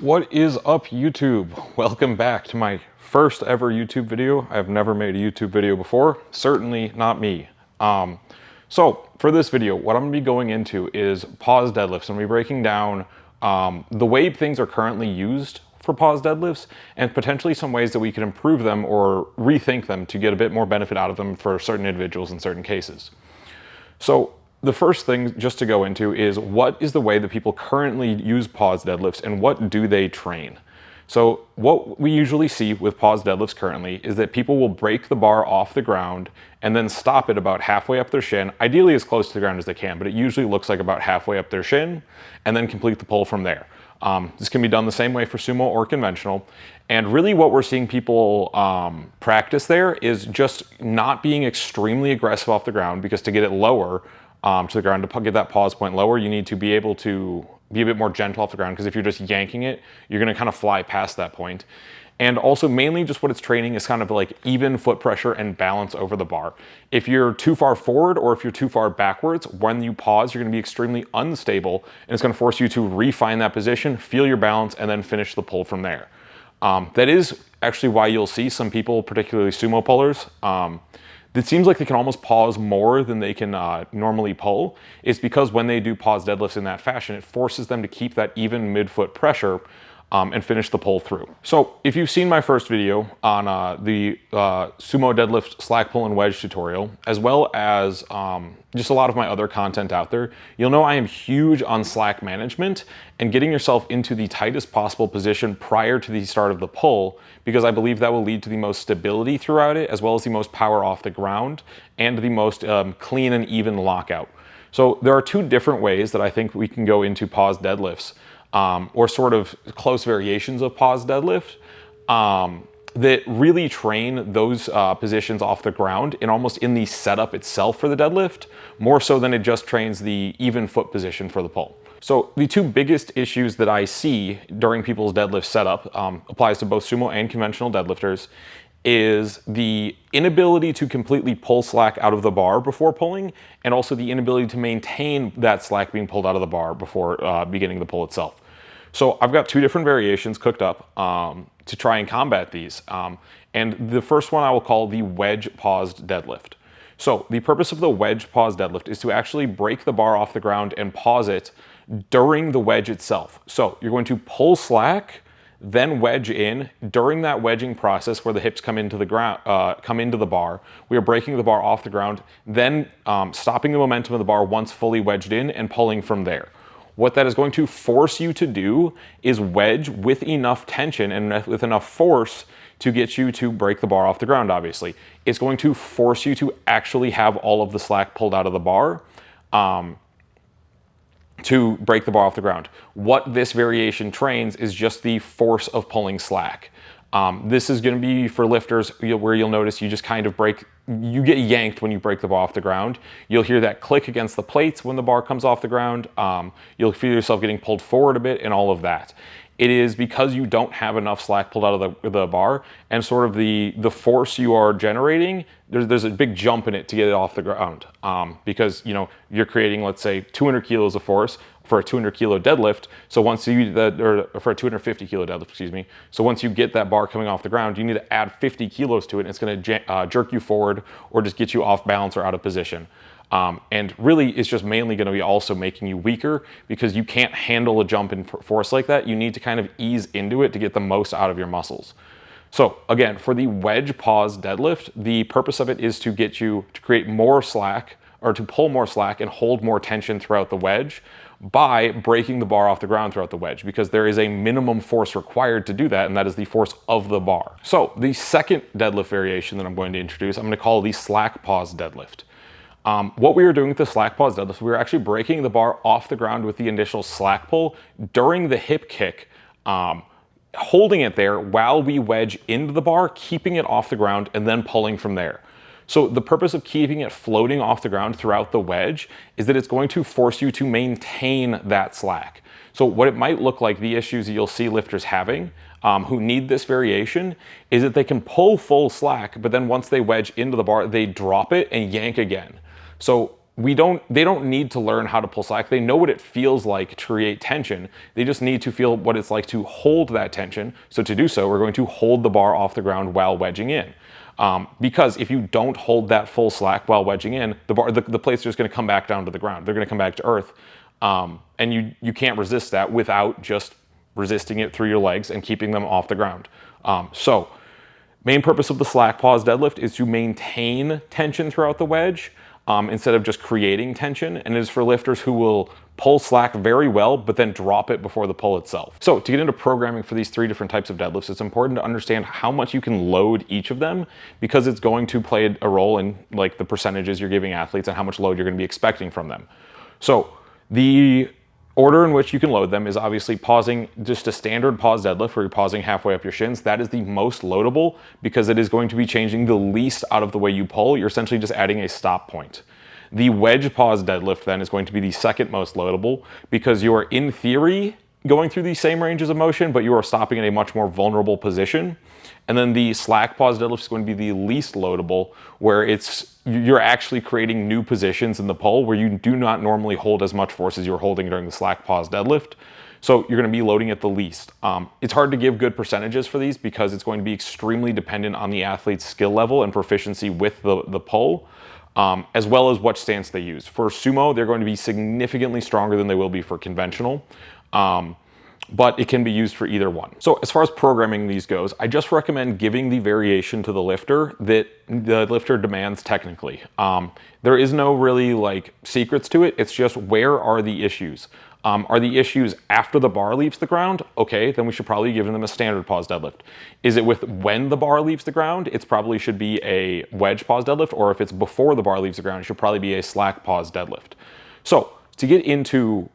What is up, YouTube? Welcome back to my first ever YouTube video. I've never made a YouTube video before, certainly not me. So for this video, what I'm gonna be going into is pause deadlifts. I'm gonna be breaking down the way things are currently used for pause deadlifts and potentially some ways that we can improve them or rethink them to get a bit more benefit out of them for certain individuals in certain cases. So the first thing just to go into is what is the way that people currently use pause deadlifts and what do they train? So what we usually see with pause deadlifts currently is that people will break the bar off the ground and then stop it about halfway up their shin, ideally as close to the ground as they can, but it usually looks like about halfway up their shin, and then complete the pull from there. This can be done the same way for sumo or conventional. And really what we're seeing people practice there is just not being extremely aggressive off the ground, because to get it lower to the ground, to get that pause point lower, you need to be able to be a bit more gentle off the ground, because if you're just yanking it, you're gonna kind of fly past that point. And also mainly just what it's training is kind of like even foot pressure and balance over the bar. If you're too far forward or if you're too far backwards, when you pause, you're gonna be extremely unstable, and it's gonna force you to refine that position, feel your balance, and then finish the pull from there. That is actually why you'll see some people, particularly sumo pullers, it seems like they can almost pause more than they can normally pull. It's because when they do pause deadlifts in that fashion, it forces them to keep that even midfoot pressure and finish the pull through. So if you've seen my first video on the sumo deadlift slack pull and wedge tutorial, as well as just a lot of my other content out there, you'll know I am huge on slack management and getting yourself into the tightest possible position prior to the start of the pull, because I believe that will lead to the most stability throughout it, as well as the most power off the ground and the most clean and even lockout. So there are two different ways that I think we can go into pause deadlifts. Or sort of close variations of pause deadlift that really train those positions off the ground and almost in the setup itself for the deadlift, more so than it just trains the even foot position for the pull. So the two biggest issues that I see during people's deadlift setup, applies to both sumo and conventional deadlifters, is the inability to completely pull slack out of the bar before pulling, and also the inability to maintain that slack being pulled out of the bar before beginning the pull itself. So I've got two different variations cooked up to try and combat these. And the first one I will call the wedge paused deadlift. So the purpose of the wedge paused deadlift is to actually break the bar off the ground and pause it during the wedge itself. So you're going to pull slack, then wedge in. During that wedging process where the hips come into the ground, come into the bar, we are breaking the bar off the ground, then stopping the momentum of the bar once fully wedged in and pulling from there. What that is going to force you to do is wedge with enough tension and with enough force to get you to break the bar off the ground, obviously. It's going to force you to actually have all of the slack pulled out of the bar to break the bar off the ground. What this variation trains is just the force of pulling slack. This is going to be for lifters where you'll notice you just kind of you get yanked when you break the bar off the ground. You'll hear that click against the plates when the bar comes off the ground. You'll feel yourself getting pulled forward a bit and all of that. It is because you don't have enough slack pulled out of the bar, and sort of the force you are generating, there's a big jump in it to get it off the ground. Because you're creating, let's say, 200 kilos of force for a 200 kilo deadlift. So once or for a 250 kilo deadlift, excuse me. So once you get that bar coming off the ground, you need to add 50 kilos to it, and it's going to jerk you forward or just get you off balance or out of position. And really, it's just mainly going to be also making you weaker, because you can't handle a jump in force like that. You need to kind of ease into it to get the most out of your muscles. So again, for the wedge pause deadlift, the purpose of it is to get you to create more slack, or to pull more slack and hold more tension throughout the wedge by breaking the bar off the ground throughout the wedge, because there is a minimum force required to do that, and that is the force of the bar. So the second deadlift variation that I'm going to introduce, I'm going to call the slack pause deadlift. What we were doing with the slack pause deadlift, we were actually breaking the bar off the ground with the initial slack pull during the hip kick, holding it there while we wedge into the bar, keeping it off the ground, and then pulling from there. So the purpose of keeping it floating off the ground throughout the wedge is that it's going to force you to maintain that slack. So what it might look like, the issues that you'll see lifters having who need this variation, is that they can pull full slack, but then once they wedge into the bar, they drop it and yank again. So they don't need to learn how to pull slack. They know what it feels like to create tension. They just need to feel what it's like to hold that tension. So to do so, we're going to hold the bar off the ground while wedging in. Because if you don't hold that full slack while wedging in, the plates are just going to come back down to the ground. They're going to come back to earth. And you can't resist that without just resisting it through your legs and keeping them off the ground. So main purpose of the slack pause deadlift is to maintain tension throughout the wedge, instead of just creating tension, and it is for lifters who will pull slack very well, but then drop it before the pull itself. So to get into programming for these 3 different types of deadlifts, it's important to understand how much you can load each of them, because it's going to play a role in like the percentages you're giving athletes and how much load you're going to be expecting from them. So the order in which you can load them is obviously pausing, just a standard pause deadlift where you're pausing halfway up your shins. That is the most loadable because it is going to be changing the least out of the way you pull. You're essentially just adding a stop point. The wedge pause deadlift then is going to be the second most loadable because you are in theory going through the same ranges of motion, but you are stopping in a much more vulnerable position. And then the slack pause deadlift is going to be the least loadable, where you're actually creating new positions in the pull where you do not normally hold as much force as you were holding during the slack pause deadlift. So you're going to be loading it the least. It's hard to give good percentages for these because it's going to be extremely dependent on the athlete's skill level and proficiency with the pull, as well as what stance they use. For sumo, they're going to be significantly stronger than they will be for conventional. But it can be used for either one. So as far as programming these goes, I just recommend giving the variation to the lifter that the lifter demands technically. There is no really like secrets to it. It's just, where are the issues? Are the issues after the bar leaves the ground? Okay, then we should probably give them a standard pause deadlift. Is it with when the bar leaves the ground? It's probably should be a wedge pause deadlift, or if it's before the bar leaves the ground, it should probably be a slack pause deadlift. So to get into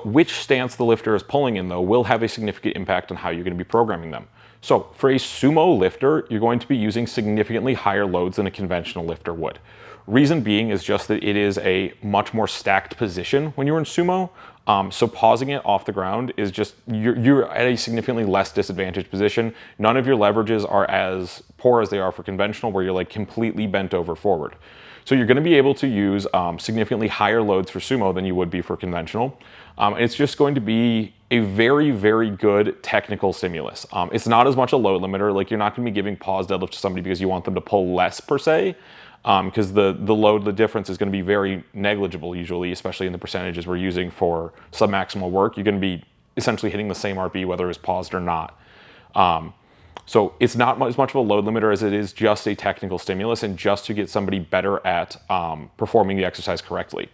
which stance the lifter is pulling in, though, will have a significant impact on how you're going to be programming them. So for a sumo lifter, you're going to be using significantly higher loads than a conventional lifter would. Reason being is just that it is a much more stacked position when you're in sumo. So pausing it off the ground is just, you're at a significantly less disadvantaged position. None of your leverages are as poor as they are for conventional, where you're like completely bent over forward. So you're going to be able to use significantly higher loads for sumo than you would be for conventional. It's just going to be a very, very good technical stimulus. It's not as much a load limiter. Like, you're not going to be giving pause deadlift to somebody because you want them to pull less per se, because the difference is going to be very negligible usually, especially in the percentages we're using for submaximal work. You're going to be essentially hitting the same RP whether it's paused or not. So it's not as much of a load limiter as it is just a technical stimulus, and just to get somebody better at performing the exercise correctly.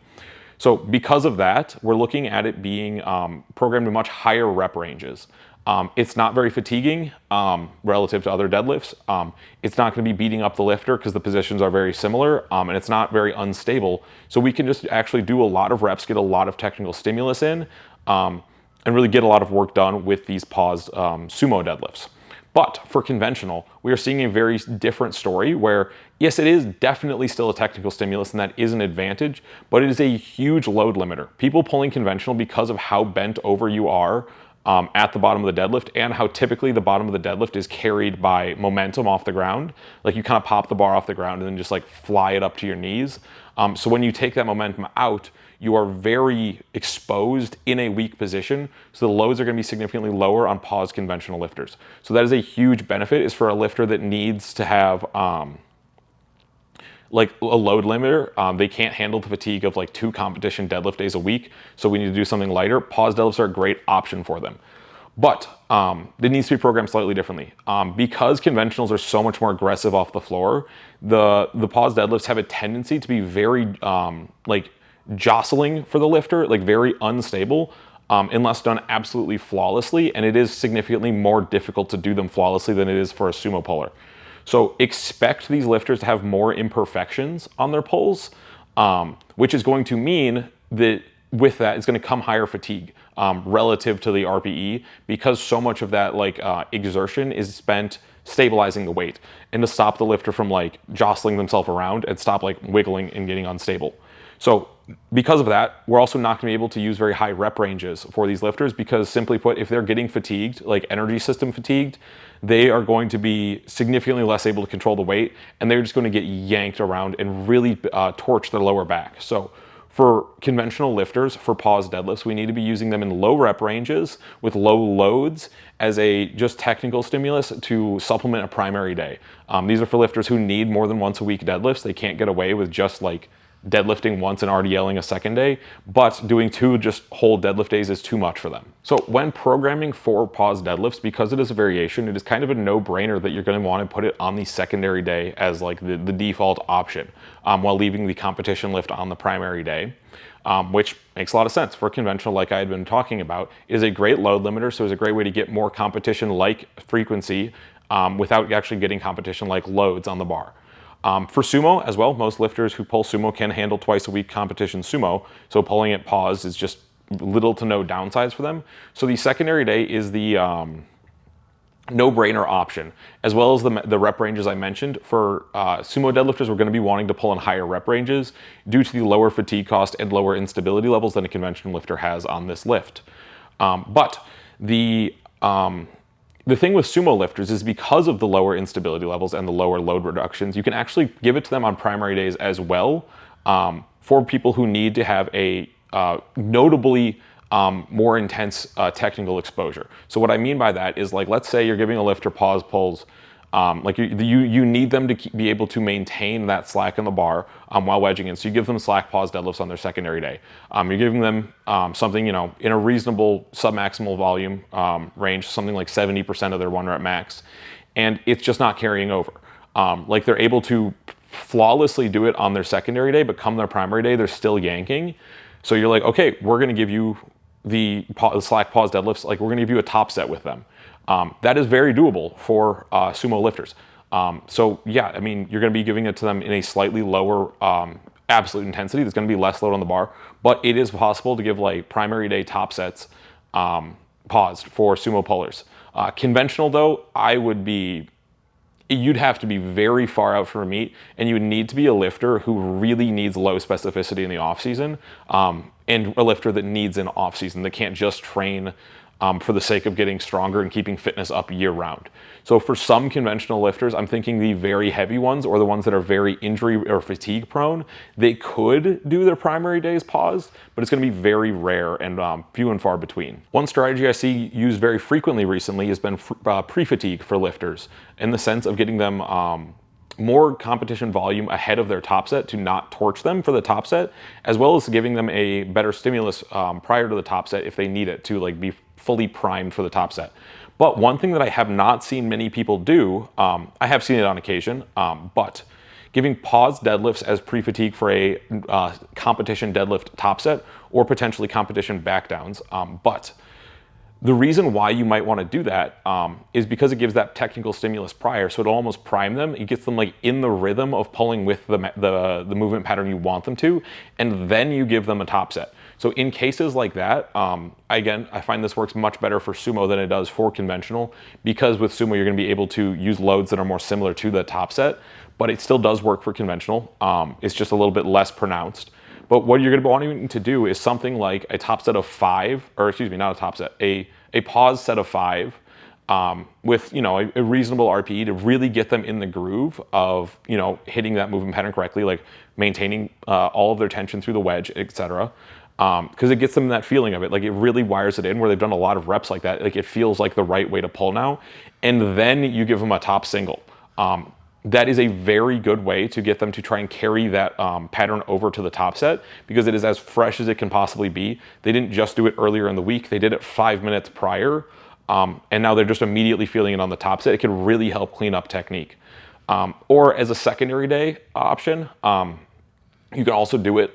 So because of that, we're looking at it being programmed to much higher rep ranges. It's not very fatiguing relative to other deadlifts. It's not going to be beating up the lifter because the positions are very similar, and it's not very unstable. So we can just actually do a lot of reps, get a lot of technical stimulus in, and really get a lot of work done with these paused sumo deadlifts. But for conventional, we are seeing a very different story where, yes, it is definitely still a technical stimulus, and that is an advantage, but it is a huge load limiter. People pulling conventional, because of how bent over you are at the bottom of the deadlift, and how typically the bottom of the deadlift is carried by momentum off the ground. Like, you kind of pop the bar off the ground and then just like fly it up to your knees. So when you take that momentum out, you are very exposed in a weak position. So the loads are going to be significantly lower on paused conventional lifters. So that is a huge benefit, is for a lifter that needs to have like a load limiter. They can't handle the fatigue of like 2 competition deadlift days a week. So we need to do something lighter. Pause deadlifts are a great option for them. But it needs to be programmed slightly differently. Because conventionals are so much more aggressive off the floor, the pause deadlifts have a tendency to be very like jostling for the lifter, like very unstable, unless done absolutely flawlessly. And it is significantly more difficult to do them flawlessly than it is for a sumo puller. So expect these lifters to have more imperfections on their pulls, which is going to mean that with that, it's going to come higher fatigue relative to the RPE, because so much of that like exertion is spent stabilizing the weight, and to stop the lifter from like jostling themselves around and stop like wiggling and getting unstable. So because of that, we're also not going to be able to use very high rep ranges for these lifters, because simply put, if they're getting fatigued, like energy system fatigued, they are going to be significantly less able to control the weight, and they're just going to get yanked around and really torch their lower back. So For conventional lifters, for pause deadlifts, we need to be using them in low rep ranges with low loads as a just technical stimulus to supplement a primary day. These are for lifters who need more than once a week deadlifts. They can't get away with just like deadlifting once and RDLing a second day, but doing 2 just whole deadlift days is too much for them. So when programming for pause deadlifts, because it is a variation, it is kind of a no-brainer that you're going to want to put it on the secondary day as like the default option, while leaving the competition lift on the primary day. Which makes a lot of sense for conventional, like I had been talking about. It is a great load limiter, so it's a great way to get more competition-like frequency without actually getting competition-like loads on the bar. For sumo as well, most lifters who pull sumo can handle twice a week competition sumo, so pulling it paused is just little to no downsides for them. So the secondary day is the no-brainer option, as well as the rep ranges I mentioned. For sumo deadlifters, we're going to be wanting to pull in higher rep ranges due to the lower fatigue cost and lower instability levels than a conventional lifter has on this lift. But the thing with sumo lifters is because of the lower instability levels and the lower load reductions, you can actually give it to them on primary days as well, for people who need to have a notably more intense technical exposure. So what I mean by that is, like, let's say you're giving a lifter pause pulls, like you need them to be able to maintain that slack in the bar while wedging in. So you give them slack pause deadlifts on their secondary day. You're giving them something, you know, in a reasonable submaximal volume range, something like 70% of their 1 rep max, and it's just not carrying over. Like, they're able to flawlessly do it on their secondary day, but come their primary day, they're still yanking. So you're like, okay, we're going to give you the slack pause deadlifts, like we're going to give you a top set with them. That is very doable for sumo lifters. So yeah, I mean, you're going to be giving it to them in a slightly lower absolute intensity. There's going to be less load on the bar, but it is possible to give like primary day top sets paused for sumo pullers. Conventional though, you'd have to be very far out from a meet, and you would need to be a lifter who really needs low specificity in the off season, and a lifter that needs an off season, that can't just train for the sake of getting stronger and keeping fitness up year round. So for some conventional lifters, I'm thinking the very heavy ones, or the ones that are very injury or fatigue prone, they could do their primary days paused, but it's going to be very rare and few and far between. One strategy I see used very frequently recently has been pre-fatigue for lifters, in the sense of getting them more competition volume ahead of their top set to not torch them for the top set, as well as giving them a better stimulus prior to the top set if they need it to like be fully primed for the top set. But one thing that I have not seen many people do, I have seen it on occasion, but giving pause deadlifts as pre-fatigue for a competition deadlift top set, or potentially competition back downs. But the reason why you might want to do that is because it gives that technical stimulus prior, so it'll almost prime them. It gets them like in the rhythm of pulling with the movement pattern you want them to, and then you give them a top set. So in cases like that, again, I find this works much better for sumo than it does for conventional, because with sumo you're going to be able to use loads that are more similar to the top set, but it still does work for conventional. It's just a little bit less pronounced. But what you're going to be wanting to do is something like a top set of 5, or excuse me, not a top set, a pause set of 5 with, you know, a reasonable RPE to really get them in the groove of, you know, hitting that movement pattern correctly, like maintaining all of their tension through the wedge, etc. Because it gets them that feeling of it, like it really wires it in, where they've done a lot of reps like that, like it feels like the right way to pull now, and then you give them a top single. That is a very good way to get them to try and carry that pattern over to the top set, because it is as fresh as it can possibly be. They didn't just do it earlier in the week, they did it 5 minutes prior, and now they're just immediately feeling it on the top set. It can really help clean up technique. Or as a secondary day option, you can also do it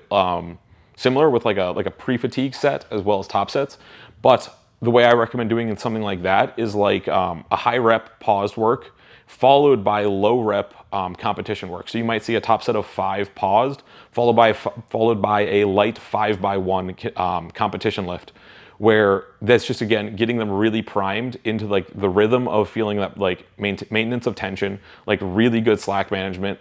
similar with like a pre-fatigue set as well as top sets. But the way I recommend doing it, something like that, is like a high rep paused work followed by low rep competition work. So you might see a top set of 5 paused, followed by a light 5x1 competition lift, where that's just, again, getting them really primed into like the rhythm of feeling that like maintenance of tension, like really good slack management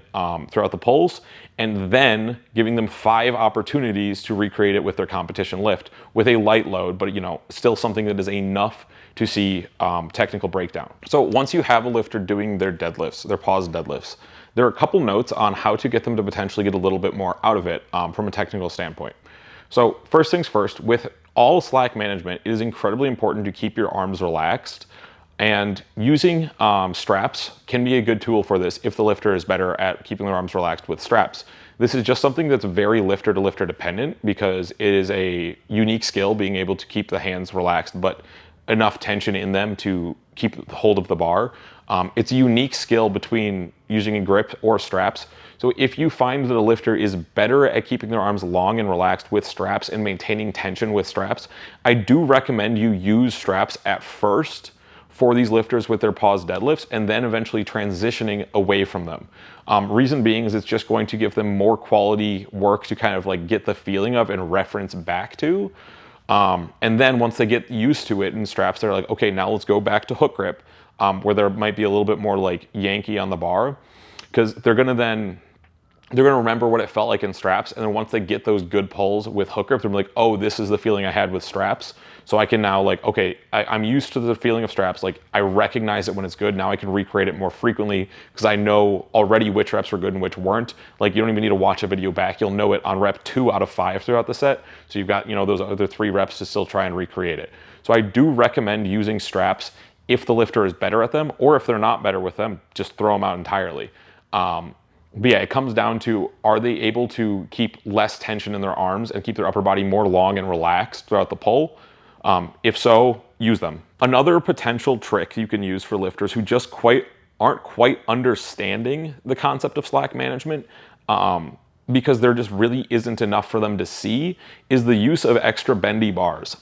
throughout the pulls, and then giving them 5 opportunities to recreate it with their competition lift with a light load, but, you know, still something that is enough to see technical breakdown. So once you have a lifter doing their deadlifts, their pause deadlifts, there are a couple notes on how to get them to potentially get a little bit more out of it from a technical standpoint. So first things first, with all slack management, it is incredibly important to keep your arms relaxed. And using straps can be a good tool for this if the lifter is better at keeping their arms relaxed with straps. This is just something that's very lifter to lifter dependent because it is a unique skill being able to keep the hands relaxed, but enough tension in them to keep hold of the bar. It's a unique skill between using a grip or straps. So if you find that a lifter is better at keeping their arms long and relaxed with straps and maintaining tension with straps, I do recommend you use straps at first for these lifters with their pause deadlifts, and then eventually transitioning away from them. Reason being is it's just going to give them more quality work to kind of like get the feeling of and reference back to. And then once they get used to it in straps, they're like, okay, now let's go back to hook grip, where there might be a little bit more like Yankee on the bar, because they're gonna remember what it felt like in straps, and then once they get those good pulls with hook grip, they're like, oh, this is the feeling I had with straps. So I can now like, okay, I'm used to the feeling of straps. Like I recognize it when it's good. Now I can recreate it more frequently because I know already which reps were good and which weren't. Like you don't even need to watch a video back. You'll know it on rep 2 out of 5 throughout the set. So you've got, those other 3 reps to still try and recreate it. So I do recommend using straps if the lifter is better at them, or if they're not better with them, just throw them out entirely. But yeah, it comes down to, are they able to keep less tension in their arms and keep their upper body more long and relaxed throughout the pull? If so, use them. Another potential trick you can use for lifters who just aren't quite understanding the concept of slack management, because there just really isn't enough for them to see, is the use of extra bendy bars.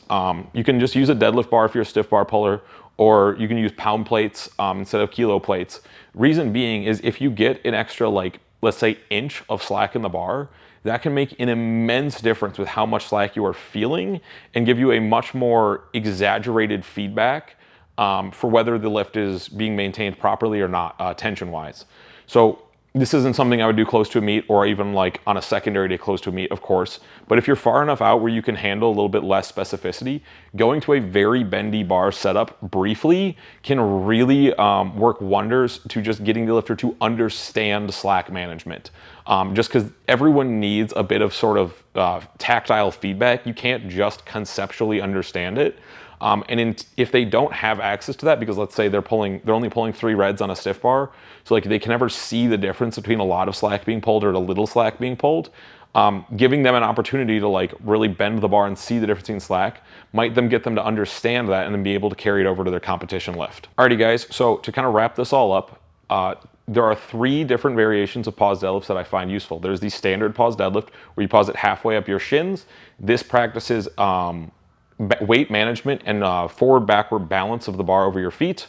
You can just use a deadlift bar if you're a stiff bar puller, or you can use pound plates instead of kilo plates. Reason being is if you get an extra, like, let's say inch of slack in the bar, that can make an immense difference with how much slack you are feeling and give you a much more exaggerated feedback for whether the lift is being maintained properly or not, tension-wise. So this isn't something I would do close to a meet, or even like on a secondary day close to a meet, of course. But if you're far enough out where you can handle a little bit less specificity, going to a very bendy bar setup briefly can really work wonders to just getting the lifter to understand slack management. Just because everyone needs a bit of sort of tactile feedback. You can't just conceptually understand it. If they don't have access to that, because let's say they're only pulling 3 reds on a stiff bar, so like they can never see the difference between a lot of slack being pulled or a little slack being pulled, giving them an opportunity to like really bend the bar and see the difference in slack might get them to understand that and then be able to carry it over to their competition lift. Alrighty guys, so to kind of wrap this all up, there are 3 different variations of pause deadlifts that I find useful. There's the standard pause deadlift where you pause it halfway up your shins. This practices weight management and forward-backward balance of the bar over your feet.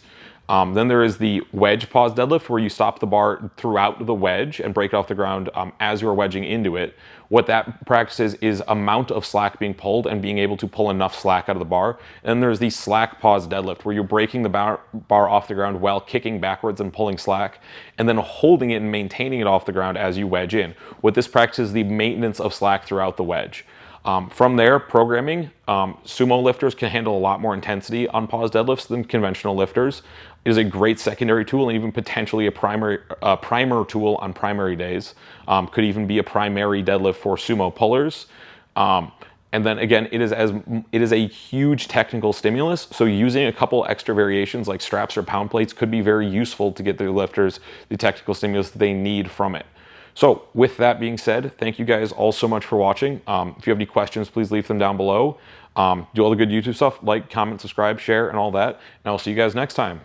Then there is the wedge pause deadlift where you stop the bar throughout the wedge and break it off the ground as you're wedging into it. What that practices is amount of slack being pulled and being able to pull enough slack out of the bar. And then there's the slack pause deadlift where you're breaking the bar off the ground while kicking backwards and pulling slack, and then holding it and maintaining it off the ground as you wedge in. What this practices the maintenance of slack throughout the wedge. From there, programming, sumo lifters can handle a lot more intensity on pause deadlifts than conventional lifters. It is a great secondary tool and even potentially a primer tool on primary days. Could even be a primary deadlift for sumo pullers. And then again, it is a huge technical stimulus. So using a couple extra variations like straps or pound plates could be very useful to get the lifters the technical stimulus that they need from it. So with that being said, thank you guys all so much for watching. If you have any questions, please leave them down below. Do all the good YouTube stuff, like, comment, subscribe, share, and all that. And I'll see you guys next time.